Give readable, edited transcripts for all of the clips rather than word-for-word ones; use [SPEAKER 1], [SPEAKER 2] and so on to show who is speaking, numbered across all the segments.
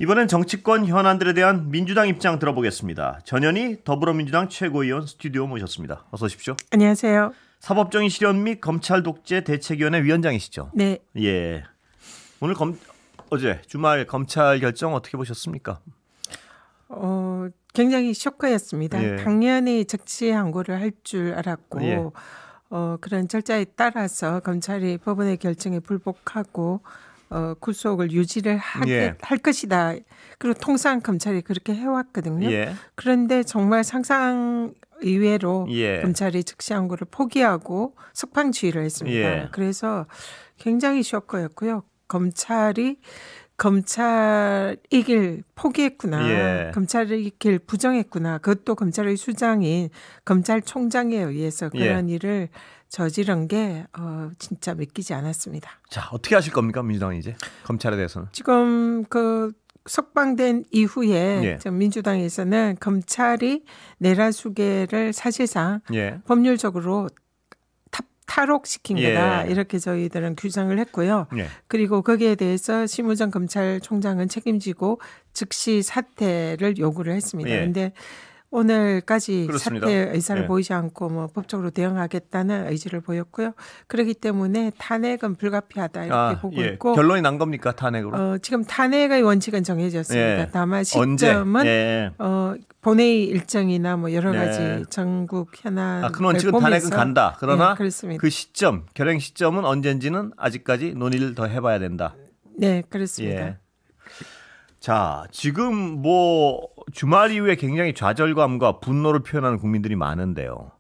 [SPEAKER 1] 이번엔 정치권 현안들에 대한 민주당 입장 들어보겠습니다. 전현희 더불어민주당 최고위원 스튜디오 모셨습니다. 어서 오십시오.
[SPEAKER 2] 안녕하세요.
[SPEAKER 1] 사법정의 실현 및 검찰 독재 대책위원회 위원장이시죠?
[SPEAKER 2] 네.
[SPEAKER 1] 예. 오늘 어제 주말 검찰 결정 어떻게 보셨습니까?
[SPEAKER 2] 굉장히 쇼크였습니다.
[SPEAKER 1] 예.
[SPEAKER 2] 당연히 적시항고를 할 줄 알았고
[SPEAKER 1] 예.
[SPEAKER 2] 그런 절차에 따라서 검찰이 법원의 결정에 불복하고 구속을 유지를 할 것이다. 그리고 통상 검찰이 그렇게 해왔거든요.
[SPEAKER 1] 예.
[SPEAKER 2] 그런데 정말 상상 이외로
[SPEAKER 1] 예.
[SPEAKER 2] 검찰이 즉시항고를 포기하고 석방지휘를 했습니다.
[SPEAKER 1] 예.
[SPEAKER 2] 그래서 굉장히 쇼크였고요. 검찰이 이길 포기했구나.
[SPEAKER 1] 예.
[SPEAKER 2] 검찰이 이길 부정했구나. 그것도 검찰의 수장인 검찰총장에 의해서 그런 일을 저지른 게 진짜 믿기지 않았습니다.
[SPEAKER 1] 자, 어떻게 하실 겁니까? 민주당은 이제 검찰에 대해서는.
[SPEAKER 2] 지금 석방된 이후에 민주당에서는 검찰이 내란수계를 사실상 법률적으로 탈옥시킨 거다. 이렇게 저희들은 규정을 했고요. 그리고 거기에 대해서 심우정 검찰총장은 책임지고 즉시 사퇴를 요구를 했습니다. 그런데 오늘까지
[SPEAKER 1] 그렇습니다.
[SPEAKER 2] 사퇴 의사를 보이지 않고 법적으로 대응하겠다는 의지를 보였고요. 그렇기 때문에 탄핵은 불가피하다 이렇게 보고 있고.
[SPEAKER 1] 결론이 난 겁니까? 탄핵으로?
[SPEAKER 2] 지금 탄핵의 원칙은 정해졌습니다. 다만 시점은 본회의 일정이나 여러 가지 전국 현안.
[SPEAKER 1] 그 원칙은 탄핵은 간다. 그러나
[SPEAKER 2] 그렇습니다.
[SPEAKER 1] 그 시점, 결행 시점은 언젠지는 아직까지 논의를 더 해봐야 된다.
[SPEAKER 2] 네, 그렇습니다.
[SPEAKER 1] 예. 자, 지금 주말 이후에 굉장히 좌절감과 분노를 표현하는 국민들이 많은데요.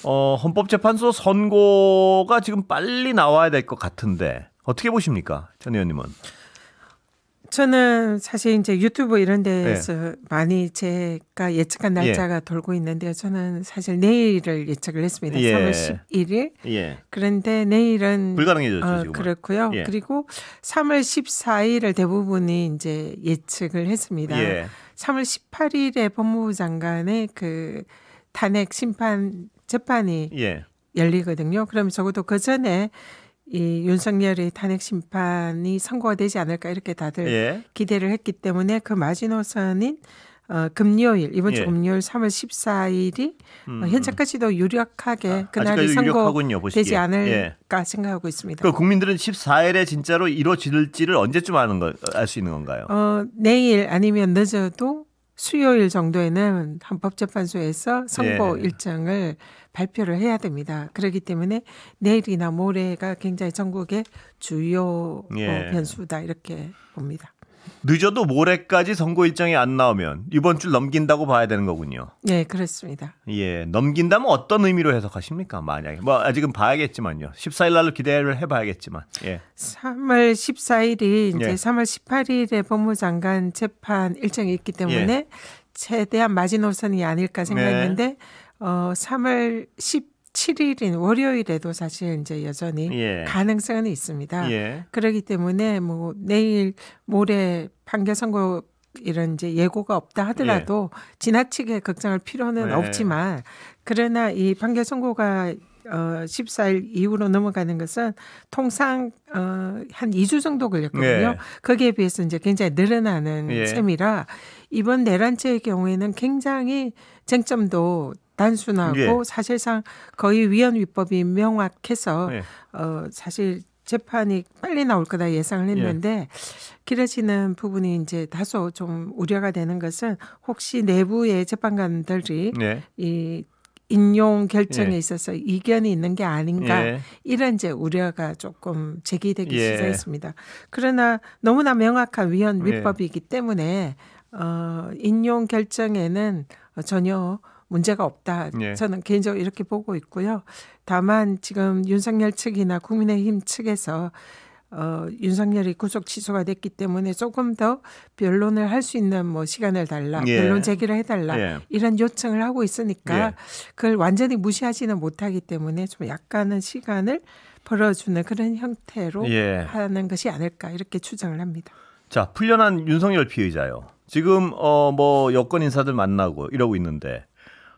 [SPEAKER 1] 헌법재판소 선고가 지금 빨리 나와야 될 것 같은데 어떻게 보십니까, 전 의원님은?
[SPEAKER 2] 저는 사실 이제 유튜브 이런 데서 많이 제가 예측한 날짜가 돌고 있는데요. 저는 사실 내일을 예측을 했습니다. 3월 11일. 그런데 내일은
[SPEAKER 1] 불가능해졌죠, 지금.
[SPEAKER 2] 그렇고요. 그리고 3월 14일을 대부분이 이제 예측을 했습니다. 3월 18일에 법무부 장관의 그 탄핵 심판 재판이 열리거든요. 그럼 적어도 그 전에 이 윤석열의 탄핵 심판이 선고가 되지 않을까 이렇게 다들 기대를 했기 때문에 그 마지노선인 금요일, 이번 주 금요일 3월 14일이 현재까지도 유력하게 그날이 선고되지 않을까 생각하고 있습니다.
[SPEAKER 1] 그 국민들은 14일에 진짜로 이루어질지를 언제쯤 알 수 있는 건가요?
[SPEAKER 2] 내일 아니면 늦어도 수요일 정도에는 헌법재판소에서 선고 일정을 발표를 해야 됩니다. 그렇기 때문에 내일이나 모레가 굉장히 전국의 주요 변수다 이렇게 봅니다.
[SPEAKER 1] 늦어도 모레까지 선고 일정이 안 나오면 이번 주 넘긴다고 봐야 되는 거군요.
[SPEAKER 2] 네, 그렇습니다.
[SPEAKER 1] 넘긴다면 어떤 의미로 해석하십니까? 만약에 아직은 봐야겠지만요. 14일 날로 기대를 해봐야겠지만.
[SPEAKER 2] 3월 14일이 이제 3월 18일에 법무장관 재판 일정이 있기 때문에 최대한 마지노선이 아닐까 생각했는데 3월 17일인 월요일에도 사실 이제 여전히 가능성은 있습니다. 그렇기 때문에 내일 모레 판결 선고 이런 이제 예고가 없다 하더라도 지나치게 걱정할 필요는 없지만 그러나 이 판결 선고가 14일 이후로 넘어가는 것은 통상 한 2주 정도 걸렸거든요. 거기에 비해서 이제 굉장히 늘어나는 셈이라 이번 내란죄의 경우에는 굉장히 쟁점도 단순하고 사실상 거의 위헌위법이 명확해서 사실 재판이 빨리 나올 거다 예상을 했는데 길어지는 부분이 이제 다소 좀 우려가 되는 것은 혹시 내부의 재판관들이 이 인용 결정에 있어서 이견이 있는 게 아닌가 이런 이제 우려가 조금 제기되기 시작했습니다. 그러나 너무나 명확한 위헌위법이기 때문에 인용 결정에는 전혀 문제가 없다. 저는 개인적으로 이렇게 보고 있고요. 다만 지금 윤석열 측이나 국민의힘 측에서 윤석열이 구속 취소가 됐기 때문에 조금 더 변론을 할 수 있는 시간을 달라, 변론 제기를 해달라 이런 요청을 하고 있으니까 그걸 완전히 무시하지는 못하기 때문에 좀 약간은 시간을 벌어주는 그런 형태로 하는 것이 아닐까 이렇게 추정을 합니다.
[SPEAKER 1] 자, 풀려난 윤석열 피의자요. 지금 여권 인사들 만나고 이러고 있는데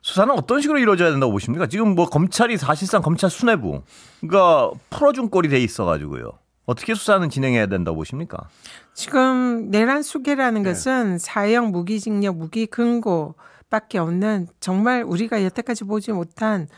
[SPEAKER 1] 수사는 어떤 식으로 이루어져야 된다고 보십니까? 지금 검찰이 사실상 검찰 수뇌부, 그러니까 풀어준 꼴이 돼 있어가지고요. 어떻게 수사는 진행해야 된다고 보십니까?
[SPEAKER 2] 지금 내란 수괴라는 것은 사형, 무기징역, 무기금고밖에 없는 정말 우리가 여태까지 보지 못한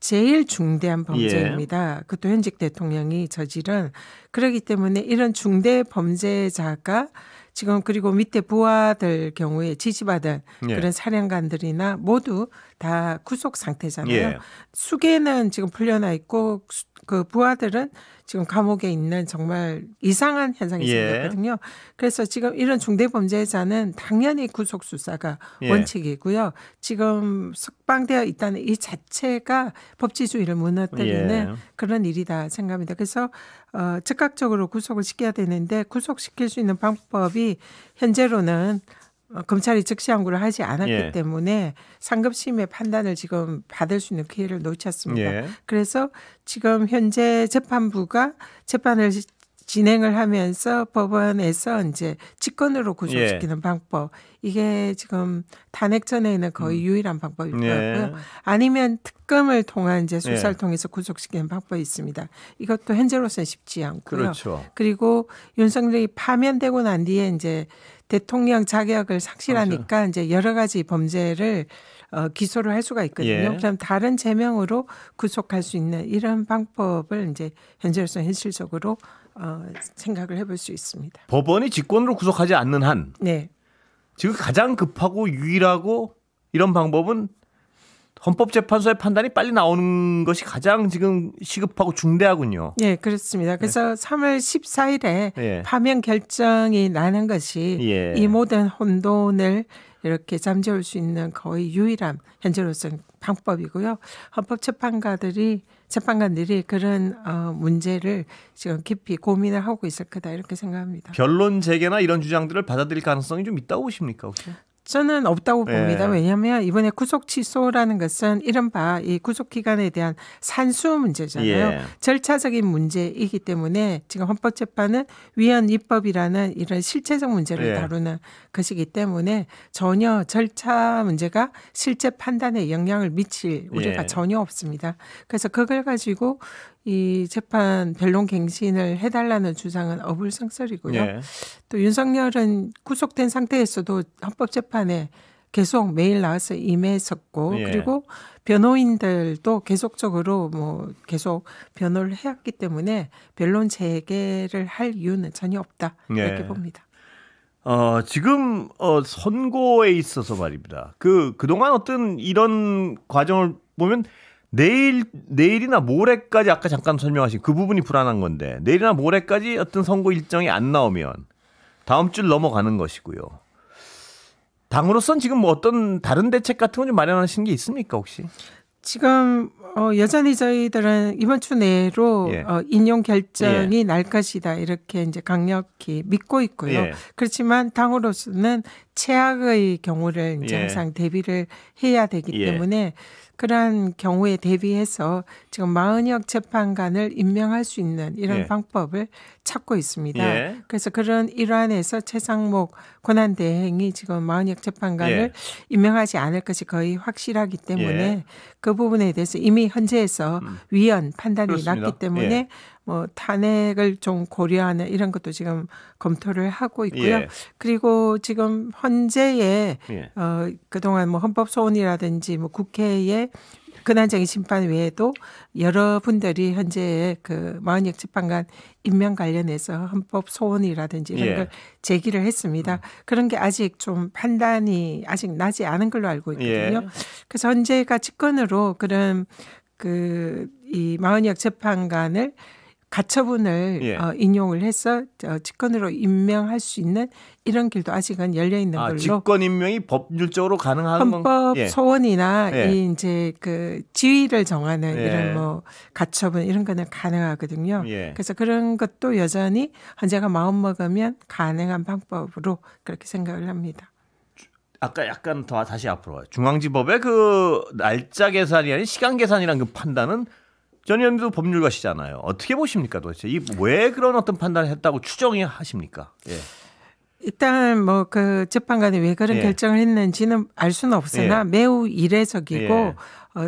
[SPEAKER 2] 제일 중대한 범죄입니다. 그것도 현직 대통령이 저지른. 그렇기 때문에 이런 중대 범죄자가 지금 그리고 밑에 부하들 경우에 지시받은 그런 사령관들이나 모두 다 구속 상태잖아요. 수괴는 지금 풀려나 있고 그 부하들은 지금 감옥에 있는 정말 이상한 현상이 생겼거든요. 그래서 지금 이런 중대범죄자는 당연히 구속 수사가 원칙이고요. 지금 석방되어 있다는 이 자체가 법치주의를 무너뜨리는 그런 일이다 생각합니다. 그래서 즉각적으로 구속을 시켜야 되는데 구속시킬 수 있는 방법이 현재로는 검찰이 즉시 항고를 하지 않았기 때문에 상급심의 판단을 지금 받을 수 있는 기회를 놓쳤습니다. 그래서 지금 현재 재판부가 재판을 진행을 하면서 법원에서 이제 직권으로 구속시키는 방법, 이게 지금 탄핵 전에는 거의 유일한 방법일 것 같고요. 아니면 특검을 통한 이제 수사를 통해서 구속시키는 방법이 있습니다. 이것도 현재로서는 쉽지 않고요. 그리고 윤석열이 파면되고 난 뒤에 이제 대통령 자격을 상실하니까 이제 여러 가지 범죄를 기소를 할 수가 있거든요. 그럼 다른 제명으로 구속할 수 있는 이런 방법을 이제 현재로서 현실적으로 생각을 해볼 수 있습니다.
[SPEAKER 1] 법원이 직권으로 구속하지 않는 한 지금 가장 급하고 유일하고 이런 방법은 헌법재판소의 판단이 빨리 나오는 것이 가장 지금 시급하고 중대하군요.
[SPEAKER 2] 네, 그렇습니다. 그래서 3월 14일에 파면 결정이 나는 것이 이 모든 혼돈을 이렇게 잠재울 수 있는 거의 유일한 현재로서는 방법이고요. 헌법재판관들이 그런 문제를 지금 깊이 고민을 하고 있을 거다 이렇게 생각합니다.
[SPEAKER 1] 변론 재개나 이런 주장들을 받아들일 가능성이 좀 있다고 보십니까 혹시?
[SPEAKER 2] 저는 없다고 봅니다. 왜냐하면 이번에 구속 취소라는 것은 이른바 이 구속 기간에 대한 산수 문제잖아요. 절차적인 문제이기 때문에 지금 헌법재판은 위헌 입법이라는 이런 실체적 문제를 다루는 것이기 때문에 전혀 절차 문제가 실제 판단에 영향을 미칠 우려가 전혀 없습니다. 그래서 그걸 가지고 이 재판 변론 갱신을 해달라는 주장은 어불성설이고요. 또 윤석열은 구속된 상태에서도 헌법재판에 계속 매일 나와서 임했었고 그리고 변호인들도 계속적으로 계속 변호를 해왔기 때문에 변론 재개를 할 이유는 전혀 없다 이렇게 봅니다.
[SPEAKER 1] 지금 선고에 있어서 말입니다. 그동안 어떤 이런 과정을 보면 내일이나 모레까지 아까 잠깐 설명하신 그 부분이 불안한 건데 내일이나 모레까지 어떤 선고 일정이 안 나오면 다음 주를 넘어가는 것이고요. 당으로선 지금 어떤 다른 대책 같은 거 좀 마련하신 게 있습니까 혹시?
[SPEAKER 2] 지금 여전히 저희들은 이번 주 내로 인용 결정이 날 것이다 이렇게 이제 강력히 믿고 있고요. 그렇지만 당으로서는 최악의 경우를 이제 항상 대비를 해야 되기 때문에 그러한 경우에 대비해서 지금 마은혁 재판관을 임명할 수 있는 이런 방법을 찾고 있습니다. 그래서 그런 일환에서 최상목 권한대행이 지금 마은혁 재판관을 임명하지 않을 것이 거의 확실하기 때문에 그 부분에 대해서 이미 헌재에서 위헌 판단이 났기 때문에 탄핵을 좀 고려하는 이런 것도 지금 검토를 하고 있고요. 그리고 지금 헌재에 그동안 헌법소원이라든지 국회에 근한적인 심판 외에도 여러분들이 현재 그 마은혁 재판관 임명 관련해서 헌법 소원이라든지 이런 걸 제기를 했습니다. 그런 게 아직 좀 판단이 아직 나지 않은 걸로 알고 있거든요. 그래서 헌재가 직권으로 그런 이 마은혁 재판관을 가처분을 인용을 해서 직권으로 임명할 수 있는 이런 길도 아직은 열려 있는 걸로.
[SPEAKER 1] 직권 임명이 법률적으로 가능한
[SPEAKER 2] 헌법 소원이나 이제 그 지위를 정하는 이런 가처분 이런 거는 가능하거든요. 그래서 그런 것도 여전히 헌재가 마음 먹으면 가능한 방법으로 그렇게 생각을 합니다.
[SPEAKER 1] 아까 약간 더 다시 앞으로 가요. 중앙지법의 그 날짜 계산이 아닌 시간 계산이라는 그 판단은 전 의원님도 법률가시잖아요. 어떻게 보십니까 도대체? 왜 그런 어떤 판단을 했다고 추정이 하십니까?
[SPEAKER 2] 일단 그 재판관이 왜 그런 결정을 했는지는 알 수는 없으나 매우 이례적이고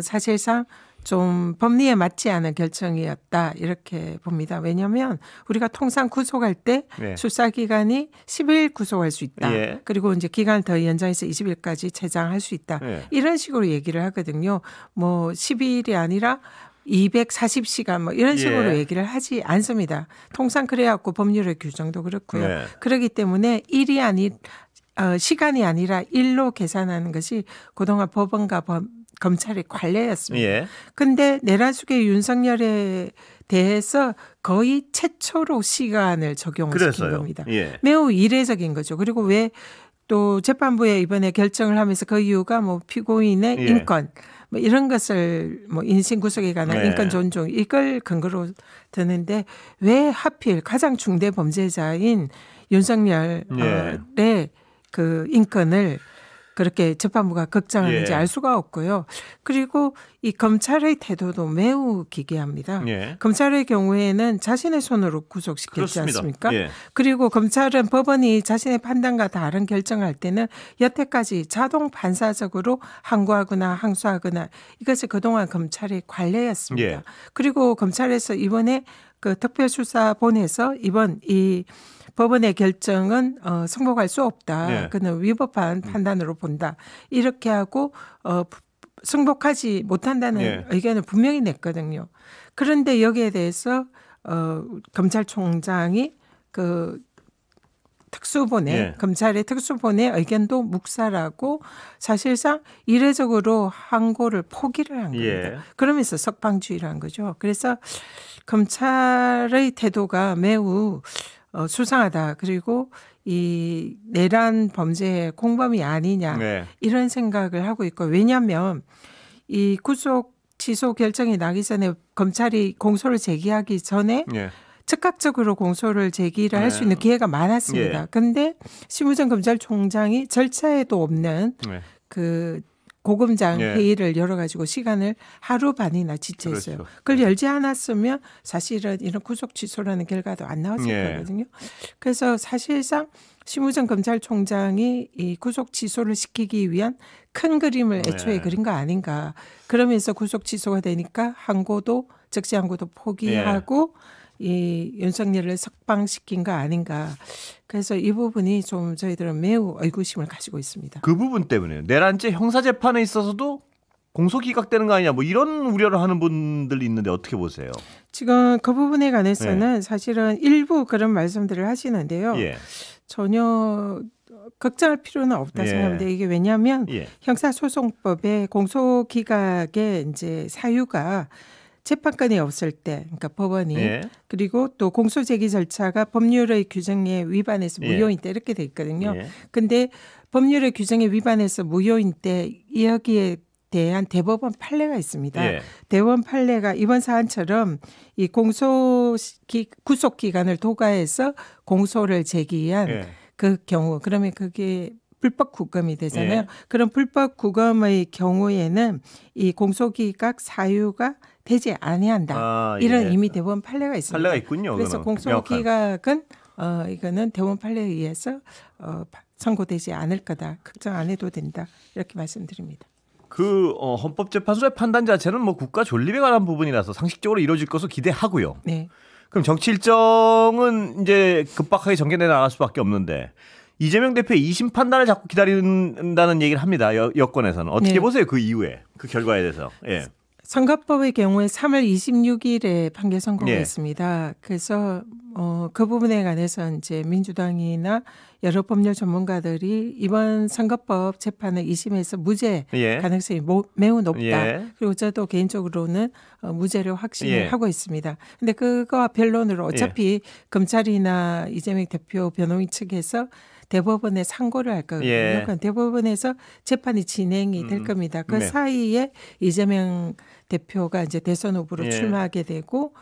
[SPEAKER 2] 사실상 좀 법리에 맞지 않은 결정이었다 이렇게 봅니다. 왜냐하면 우리가 통상 구속할 때
[SPEAKER 1] 예.
[SPEAKER 2] 수사기간이 10일 구속할 수 있다.
[SPEAKER 1] 예.
[SPEAKER 2] 그리고 이제 기간을 더 연장해서 20일까지 채장할 수 있다.
[SPEAKER 1] 예.
[SPEAKER 2] 이런 식으로 얘기를 하거든요. 뭐 10일이 아니라 240시간 뭐 이런 식으로
[SPEAKER 1] 예.
[SPEAKER 2] 얘기를 하지 않습니다. 통상 그래갖고 법률의 규정도 그렇고요.
[SPEAKER 1] 네.
[SPEAKER 2] 그렇기 때문에 시간이 아니라 일로 계산하는 것이 그동안 법원과 검찰의 관례였습니다. 그런데 내란숙의 윤석열에 대해서 거의 최초로 시간을 적용을 시킨 겁니다.
[SPEAKER 1] 예.
[SPEAKER 2] 매우 이례적인 거죠. 그리고 왜 또 재판부에 이번에 결정을 하면서 그 이유가 뭐 피고인의
[SPEAKER 1] 예.
[SPEAKER 2] 인권 뭐 이런 것을 뭐 인신 구속에 관한
[SPEAKER 1] 네.
[SPEAKER 2] 인권 존중 이걸 근거로 드는데 왜 하필 가장 중대 범죄자인 윤석열의 그 인권을 그렇게 재판부가 걱정하는지 알 수가 없고요. 그리고 이 검찰의 태도도 매우 기괴합니다. 검찰의 경우에는 자신의 손으로 구속시켰지
[SPEAKER 1] 그렇습니다.
[SPEAKER 2] 않습니까? 그리고 검찰은 법원이 자신의 판단과 다른 결정을 할 때는 여태까지 자동 반사적으로 항고하거나 항소하거나 이것이 그동안 검찰의 관례였습니다. 그리고 검찰에서 이번에 그 특별수사본에서 이번 이 법원의 결정은 승복할 수 없다. 그는 위법한 판단으로 본다. 이렇게 하고 승복하지 못한다는 의견을 분명히 냈거든요. 그런데 여기에 대해서 검찰총장이 그 특수본의 검찰의 특수본의 의견도 묵살하고 사실상 이례적으로 항고를 포기를 한 겁니다. 그러면서 석방주의를 한 거죠. 그래서 검찰의 태도가 매우 수상하다. 그리고 이 내란 범죄의 공범이 아니냐 이런 생각을 하고 있고 왜냐하면 이 구속 취소 결정이 나기 전에 검찰이 공소를 제기하기 전에 즉각적으로 공소를 제기를 할 수 있는 기회가 많았습니다. 그런데 심우정 검찰총장이 절차에도 없는 그 고검장 회의를 열어가지고 시간을 하루 반이나 지체했어요. 그걸 열지 않았으면 사실은 이런 구속 취소라는 결과도 안 나왔을 거거든요. 그래서 사실상 심우정 검찰총장이 이 구속 취소를 시키기 위한 큰 그림을 애초에 그린 거 아닌가. 그러면서 구속 취소가 되니까 항고도 즉시 항고도 포기하고 이 윤석열을 석방시킨 거 아닌가. 그래서 이 부분이 좀 저희들은 매우 의구심을 가지고 있습니다.
[SPEAKER 1] 그 부분 때문에요. 내란죄 형사재판에 있어서도 공소 기각되는 거 아니냐 뭐 이런 우려를 하는 분들이 있는데 어떻게 보세요?
[SPEAKER 2] 지금 그 부분에 관해서는 사실은 일부 그런 말씀들을 하시는데요. 전혀 걱정할 필요는 없다 생각합니다. 이게 왜냐하면 형사소송법의 공소 기각의 이제 사유가 재판권이 없을 때, 그러니까 법원이 그리고 또 공소 제기 절차가 법률의 규정에 위반해서 무효인 때 이렇게 돼 있거든요. 근데 법률의 규정에 위반해서 무효인 때 여기에 대한 대법원 판례가 있습니다. 대법원 판례가 이번 사안처럼 이 구속 기간을 도과해서 공소를 제기한 그 경우, 그러면 그게 불법 구금이 되잖아요. 그런 불법 구금의 경우에는 이 공소기각 사유가 되지 아니한다. 이런 이미 대법원 판례가 있습니다.
[SPEAKER 1] 판례가 있군요.
[SPEAKER 2] 그래서 공소기각은 이거는 대법원 판례에 의해서 선고되지 않을 거다. 걱정 안 해도 된다. 이렇게 말씀드립니다.
[SPEAKER 1] 그 헌법재판소의 판단 자체는 뭐 국가 존립에 관한 부분이라서 상식적으로 이루어질 것으로 기대하고요. 그럼 정치 일정은 이제 급박하게 전개돼 나갈 수밖에 없는데 이재명 대표의 2심 판단을 자꾸 기다린다는 얘기를 합니다. 여권에서는. 어떻게 보세요? 그 이후에 그 결과에 대해서.
[SPEAKER 2] 선거법의 경우에 3월 26일에 판결 선고가 있습니다. 그래서 그 부분에 관해서 이제 민주당이나 여러 법률 전문가들이 이번 선거법 재판의 2심에서 무죄 가능성이 매우 높다. 그리고 저도 개인적으로는 무죄를 확신을 하고 있습니다. 근데 그거와 변론으로 어차피 검찰이나 이재명 대표 변호인 측에서 대법원에 상고를 할 거거든요. 그러니까 대법원에서 재판이 진행이 될 겁니다. 그 사이에 이재명 대표가 이제 대선 후보로 출마하게 되고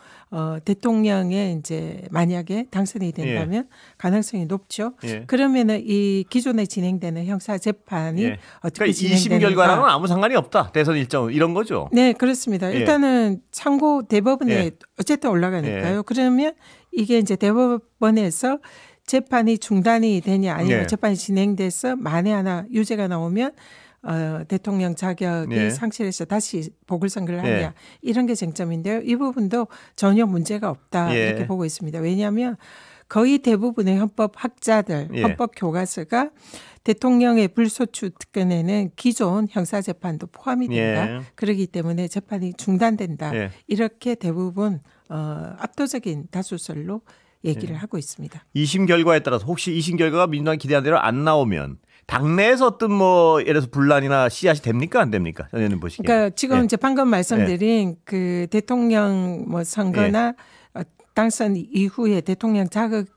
[SPEAKER 2] 대통령에 이제 만약에 당선이 된다면 가능성이 높죠. 그러면은 이 기존에 진행되는 형사 재판이 어떻게
[SPEAKER 1] 그러니까
[SPEAKER 2] 진행되는가?
[SPEAKER 1] 2심 결과랑은 아무 상관이 없다. 대선 일정 이런 거죠.
[SPEAKER 2] 네, 그렇습니다. 일단은 상고 대법원에 어쨌든 올라가니까요. 그러면 이게 이제 대법원에서 재판이 중단이 되냐 아니면 재판이 진행돼서 만에 하나 유죄가 나오면 대통령 자격이 상실해서 다시 보궐선거를 하냐 이런 게 쟁점인데요. 이 부분도 전혀 문제가 없다 이렇게 보고 있습니다. 왜냐하면 거의 대부분의 헌법학자들, 헌법교과서가 대통령의 불소추 특권에는 기존 형사재판도 포함이 된다. 그렇기 때문에 재판이 중단된다. 이렇게 대부분 압도적인 다수설로 얘기를 하고 있습니다.
[SPEAKER 1] 2심 결과에 따라서 혹시 2심 결과가 민주당이 기대한 대로 안 나오면 당내에서 어떤 뭐 예를 들어서 분란이나 씨앗이 됩니까 안 됩니까? 전 의원님 보시기에.
[SPEAKER 2] 그러니까 지금 이제 방금 말씀드린 그 대통령 뭐 선거나 당선 이후에 대통령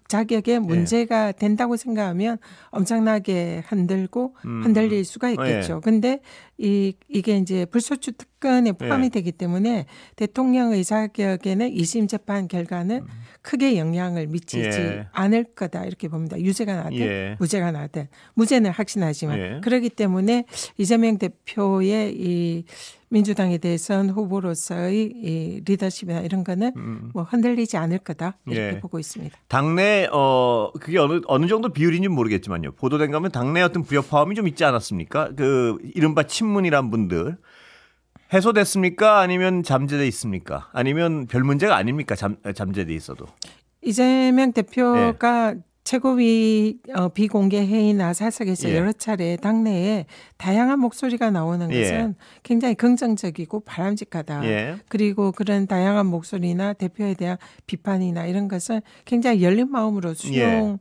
[SPEAKER 2] 자격에 문제가 된다고 생각하면 엄청나게 흔들릴 수가 있겠죠. 근데 이게 이제 불소추 특권에 포함이 되기 때문에 대통령의 자격에는 2심 재판 결과는 크게 영향을 미치지 않을 거다 이렇게 봅니다. 유죄가 나든 무죄가 나든 무죄는 확신하지만 그렇기 때문에 이재명 대표의 이 민주당에 대해서는 후보로서의 이 리더십이나 이런 거는 뭐 흔들리지 않을 거다 이렇게 보고 있습니다.
[SPEAKER 1] 당내 그게 어느 정도 비율인지 모르겠지만요. 보도된 거 하면 당내 어떤 불협화음이 좀 있지 않았습니까? 그 이른바 친문이란 분들 해소됐습니까? 아니면 잠재돼 있습니까? 아니면 별 문제가 아닙니까? 잠재돼 있어도.
[SPEAKER 2] 이재명 대표가 최고위 비공개 회의나 사석에서 여러 차례 당내에 다양한 목소리가 나오는 것은 굉장히 긍정적이고 바람직하다. 그리고 그런 다양한 목소리나 대표에 대한 비판이나 이런 것은 굉장히 열린 마음으로 수용하는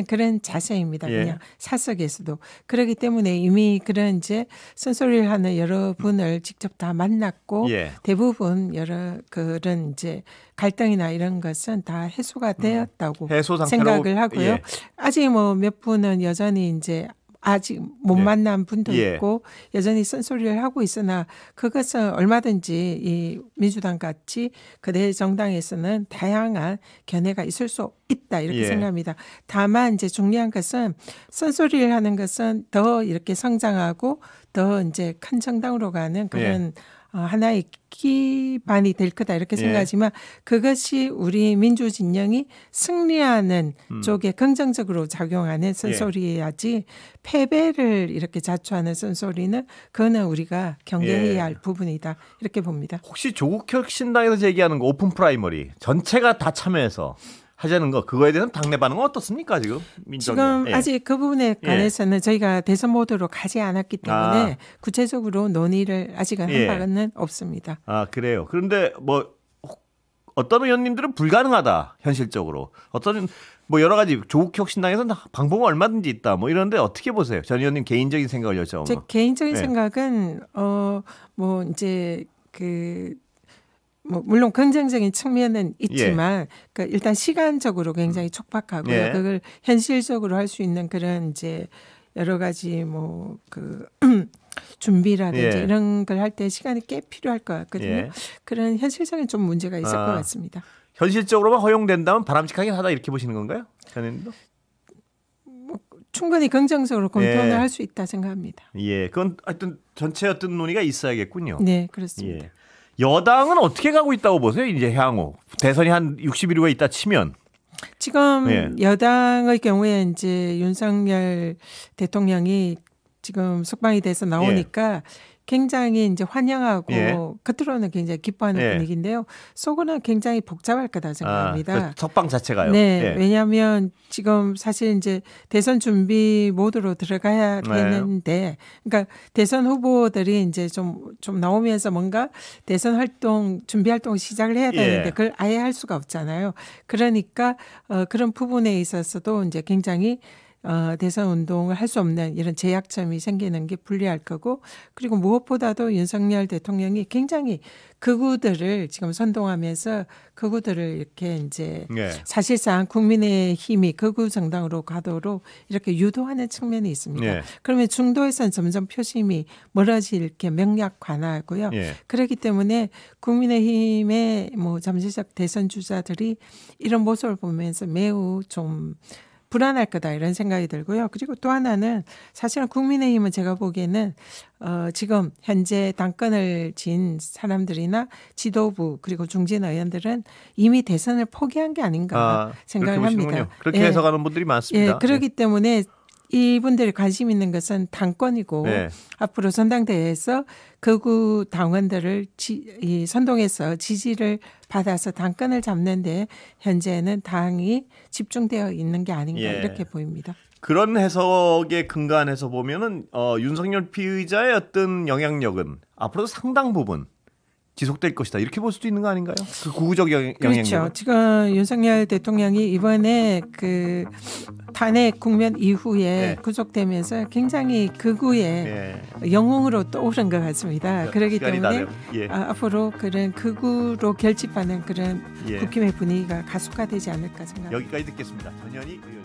[SPEAKER 2] 그런 자세입니다. 그냥 사석에서도. 그렇기 때문에 이미 그런 이제 쓴소리를 하는 여러분을 직접 다 만났고 대부분 여러 그런 이제 갈등이나 이런 것은 다 해소가 되었다고 생각을 하고요. 아직 뭐 몇 분은 여전히 이제 아직 못 만난 분도 있고 여전히 쓴소리를 하고 있으나 그것은 얼마든지 이 민주당 같이 그대 정당에서는 다양한 견해가 있을 수 있다 이렇게 생각합니다. 다만 이제 중요한 것은 쓴소리를 하는 것은 더 이렇게 성장하고 더 이제 큰 정당으로 가는 그런 하나의 기반이 될 거다 이렇게 생각하지만 그것이 우리 민주진영이 승리하는 쪽에 긍정적으로 작용하는 쓴소리여야지 패배를 이렇게 자초하는 쓴소리는 그거는 우리가 경계해야 할 부분이다 이렇게 봅니다.
[SPEAKER 1] 혹시 조국 혁신당에서 제기하는 거 오픈 프라이머리 전체가 다 참여해서 하자는 거 그거에 대한 당내 반응은 어떻습니까 지금?
[SPEAKER 2] 지금 아직 그 부분에 관해서는 저희가 대선 모드로 가지 않았기 때문에 구체적으로 논의를 아직은 한 바는 없습니다.
[SPEAKER 1] 아 그래요. 그런데 뭐 어떤 의원님들은 불가능하다 현실적으로. 어떤 뭐 여러 가지 조국 혁신당에서는 방법은 얼마든지 있다. 뭐 이런데 어떻게 보세요? 전 의원님 개인적인 생각을 여쭤보면.
[SPEAKER 2] 제 개인적인 생각은 뭐 이제 뭐 물론 긍정적인 측면은 있지만 그러니까 일단 시간적으로 굉장히 촉박하고요. 그걸 현실적으로 할 수 있는 그런 이제 여러 가지 뭐 그 준비라든지 이런 걸 할 때 시간이 꽤 필요할 것 같거든요. 그런 현실적인 좀 문제가 있을 것 같습니다.
[SPEAKER 1] 현실적으로만 허용된다면 바람직하긴 하다 이렇게 보시는 건가요? 전현님도?
[SPEAKER 2] 뭐 충분히 긍정적으로 검토를 할 수 있다 생각합니다.
[SPEAKER 1] 그건 하여튼 전체 어떤 논의가 있어야겠군요.
[SPEAKER 2] 네, 그렇습니다.
[SPEAKER 1] 여당은 어떻게 가고 있다고 보세요? 이제 향후 대선이 한 60일 후에 있다 치면
[SPEAKER 2] 지금 여당의 경우에 이제 윤석열 대통령이 지금 석방이 돼서 나오니까 굉장히 이제 환영하고 겉으로는 굉장히 기뻐하는 분위기인데요. 속으로는 굉장히 복잡할 거다 생각합니다.
[SPEAKER 1] 그 석방 자체가요.
[SPEAKER 2] 왜냐하면 지금 사실 이제 대선 준비 모드로 들어가야 되는데, 그러니까 대선 후보들이 이제 좀 나오면서 뭔가 대선 활동 준비 활동을 시작을 해야 되는데 그걸 아예 할 수가 없잖아요. 그러니까 그런 부분에 있어서도 이제 굉장히 대선 운동을 할 수 없는 이런 제약점이 생기는 게 불리할 거고, 그리고 무엇보다도 윤석열 대통령이 굉장히 극우들을 지금 선동하면서 극우들을 이렇게 이제 사실상 국민의힘이 극우 정당으로 가도록 이렇게 유도하는 측면이 있습니다. 그러면 중도에서는 점점 표심이 멀어질 게 명약관화하고요. 그렇기 때문에 국민의힘의 뭐 잠재적 대선 주자들이 이런 모습을 보면서 매우 좀 불안할 거다 이런 생각이 들고요. 그리고 또 하나는 사실은 국민의힘은 제가 보기에는 지금 현재 당권을 진 사람들이나 지도부 그리고 중진 의원들은 이미 대선을 포기한 게 아닌가 생각을 합니다.
[SPEAKER 1] 그렇게 해석하는 분들이 많습니다.
[SPEAKER 2] 그렇기 때문에 이분들이 관심 있는 것은 당권이고
[SPEAKER 1] 네.
[SPEAKER 2] 앞으로 전당대회에서 극우 당원들을 선동해서 지지를 받아서 당권을 잡는데 현재는 당이 집중되어 있는 게 아닌가
[SPEAKER 1] 예.
[SPEAKER 2] 이렇게 보입니다.
[SPEAKER 1] 그런 해석에 근거해서 보면은 윤석열 피의자의 어떤 영향력은 앞으로도 상당 부분 지속될 것이다 이렇게 볼 수도 있는 거 아닌가요? 그 구구적 영향력.
[SPEAKER 2] 그렇죠. 지금 윤석열 대통령이 이번에 그 탄핵 국면 이후에
[SPEAKER 1] 네.
[SPEAKER 2] 구속되면서 굉장히 극우의 영웅으로 떠오른 것 같습니다. 그렇기 때문에 앞으로 그런 극우로 결집하는 그런 국힘의 분위기가 가속화되지 않을까 생각합니다.
[SPEAKER 1] 여기까지 듣겠습니다. 전현희 의원.